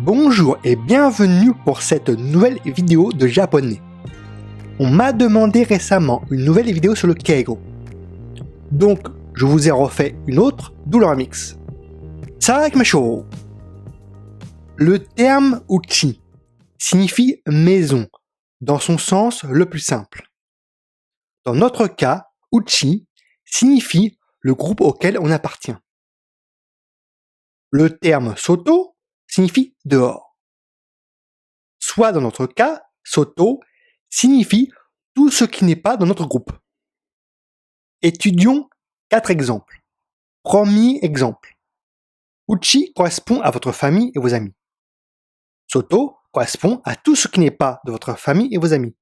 Bonjour et bienvenue pour cette nouvelle vidéo de japonais. On m'a demandé récemment une nouvelle vidéo sur le keigo. Donc, je vous ai refait une autre, d'où le remix. Sarakimashou. Le terme uchi signifie maison, dans son sens le plus simple. Dans notre cas, uchi signifie le groupe auquel on appartient. Le terme soto signifie dehors. Soit dans notre cas, soto signifie tout ce qui n'est pas dans notre groupe. Étudions 4 exemples. Premier exemple. Uchi correspond à votre famille et vos amis. Soto correspond à tout ce qui n'est pas de votre famille et vos amis.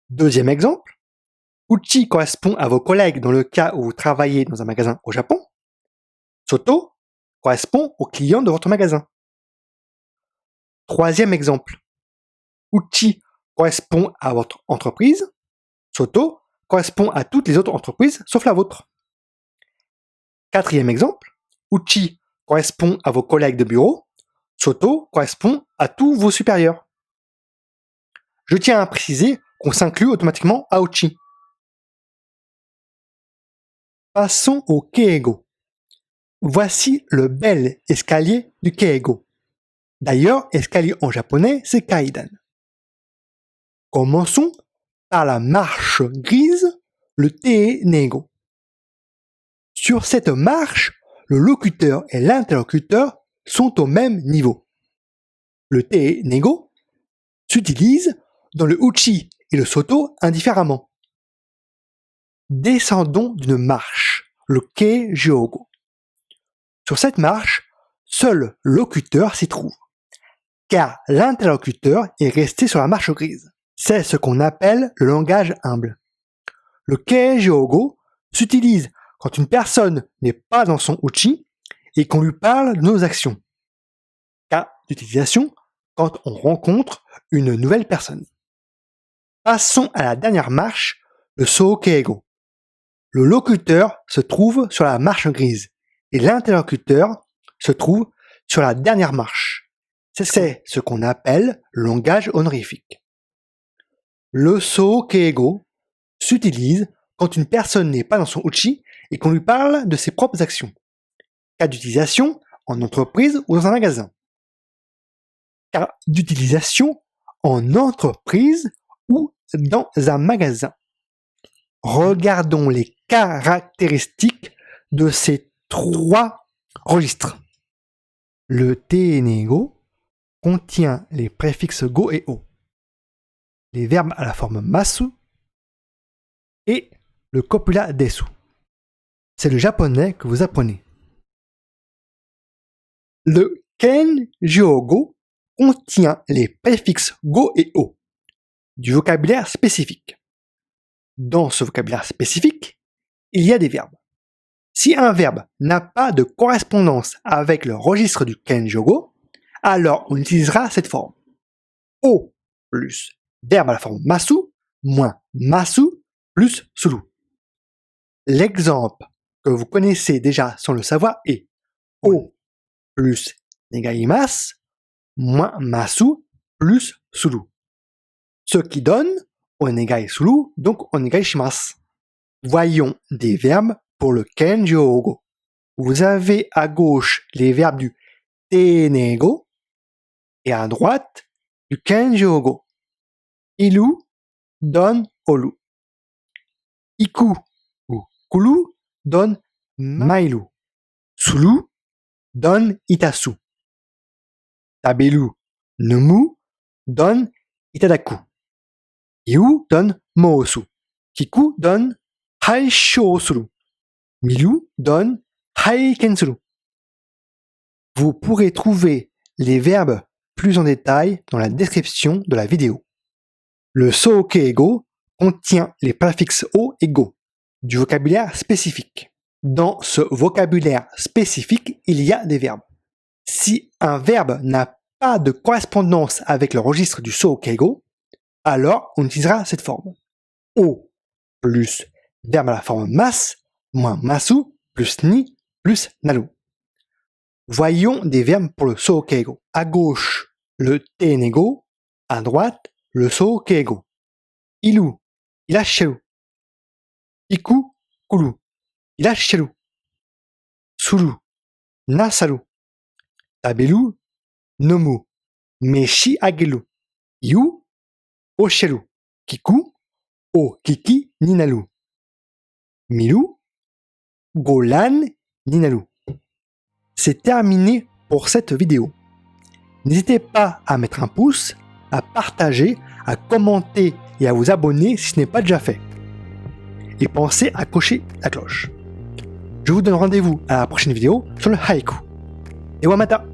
Deuxième exemple. Uchi correspond à vos collègues dans le cas où vous travaillez dans un magasin au Japon. Soto correspond aux clients de votre magasin. Troisième exemple. Uchi correspond à votre entreprise. Soto correspond à toutes les autres entreprises sauf la vôtre. Quatrième exemple. Uchi correspond à vos collègues de bureau. Soto correspond à tous vos supérieurs. Je tiens à préciser qu'on s'inclut automatiquement à uchi. Passons au keigo. Voici le bel escalier du keigo. D'ailleurs, escalier en japonais, c'est kaidan. Commençons par la marche grise, le tei-nego. Sur cette marche, le locuteur et l'interlocuteur sont au même niveau. Le tei-nego s'utilise dans le uchi et le soto indifféremment. Descendons d'une marche, le kei-jogo. Sur cette marche, seul le locuteur s'y trouve, car l'interlocuteur est resté sur la marche grise. C'est ce qu'on appelle le langage humble. Le kei-jogo s'utilise quand une personne n'est pas dans son uchi et qu'on lui parle de nos actions. Cas d'utilisation quand on rencontre une nouvelle personne. Passons à la dernière marche, le so-keigo. Le locuteur se trouve sur la marche grise et l'interlocuteur se trouve sur la dernière marche. C'est ce qu'on appelle le langage honorifique. Le so-keigo s'utilise quand une personne n'est pas dans son uchi et qu'on lui parle de ses propres actions. Cas d'utilisation en entreprise ou dans un magasin. Cas d'utilisation en entreprise ou dans un magasin. Regardons les caractéristiques de ces 3 registres. Le tei-nego contient les préfixes go et o, les verbes à la forme masu et le copula desu. C'est le japonais que vous apprenez. Le kenjogo contient les préfixes go et o, du vocabulaire spécifique. Dans ce vocabulaire spécifique, il y a des verbes. Si un verbe n'a pas de correspondance avec le registre du kenjogo, alors on utilisera cette forme. O plus verbe à la forme masu moins masu plus suru. L'exemple que vous connaissez déjà sans le savoir est O plus negaimasu moins masu plus suru. Ce qui donne onegai suru, donc onegai shimasu. Voyons des verbes pour le kenjogo. Vous avez à gauche les verbes du tei-nego et à droite du kenjogo. Ilu donne olu. Iku ou kuru donne mairu. Suru donne itasu. Taberu, numu donne itadaku. Iu donne moosu. Kiku donne haishou suru. Miru donne haiken suru. Vous pourrez trouver les verbes plus en détail dans la description de la vidéo. Le so-keigo contient les préfixes o et go, du vocabulaire spécifique. Dans ce vocabulaire spécifique, il y a des verbes. Si un verbe n'a pas de correspondance avec le registre du so-keigo, alors on utilisera cette forme. O plus verbe à la forme mas moins masu plus ni plus naru. Voyons des verbes pour le soukeigo. À gauche, le tenego. À droite, le soukeigo. Ilu, irashiru. Iku, kuru, irashiru. Suru, nasaru. Taberu, nomu. Meshi ageru. Yu, osheru. Kiku, o kiki ninaru. Miru, golan ninaru. C'est terminé pour cette vidéo. N'hésitez pas à mettre un pouce, à partager, à commenter et à vous abonner si ce n'est pas déjà fait. Et pensez à cocher la cloche. Je vous donne rendez-vous à la prochaine vidéo sur le haïku. Et wamata!